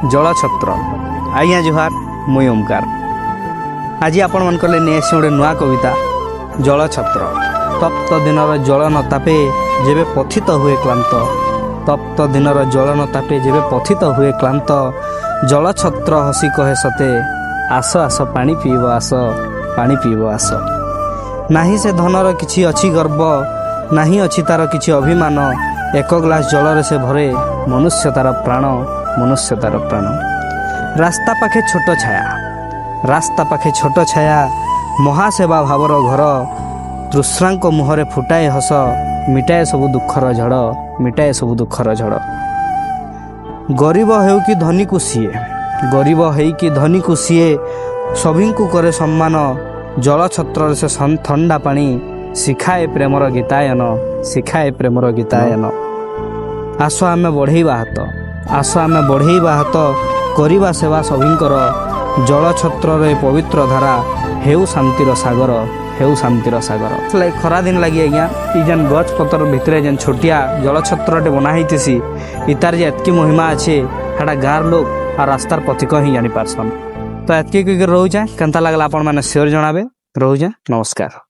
जलछत्र। आज्ञा जुहार मुई ओमकार। आज आपण मन कले ने गोटे नुआ कविता जलछत्र। तप्त दिनर जल न तापे जेबे पथित हुए क्लांत, तप्त दिनर जल न तापे जेबे पथित हुए क्लांत, जलछत्र हसी कहे सते आस आस पानी पीब आस, पानी पीब आस। नाही से धनर किछि अछि गर्व, नाही अछि तार किछि अभिमान, एक ग्लास जल से भरे मनुष्य तार प्राण, मनुष्य तार प्राण। रास्ता पाखे छोट छाया, रास्ता पाखे छोट छाया, महासेवा भावर घर, तृष्णांक मुहरे फुटाए हस, मिटाए सबु दुखर झड़, मिटाए सबु दुखर झड़। गरीब हेउ कि धनी को सीए, गरीब हेइ कि धनी को सीए, सभी को करे सम्मान, जलछत्र से ठंडा पानी शिखाए प्रेमर गीतायन, शिखाए प्रेमर गीतायन। आस आमे बढ़ेबा हाथ, आस आमे बढ़ेबा हाथ, करिबा सेवा सभिंकर, जलछत्र रे पवित्र धारा हेउ शांतिर सागर, हेउ शांतिर सागर। खरा दिन लगी आज्ञा ई जेन गछ पतर भितरे जेन छोटिया जलछत्रटे बना होती इतार जे एतकी महिमा अच्छे हेटा गाँव लोग आ रास्तार पथिक ही जानी पारसन। तो एतकी रोचे केनता लगला आपण मैंने शेयर जनाबे। रोचे नमस्कार।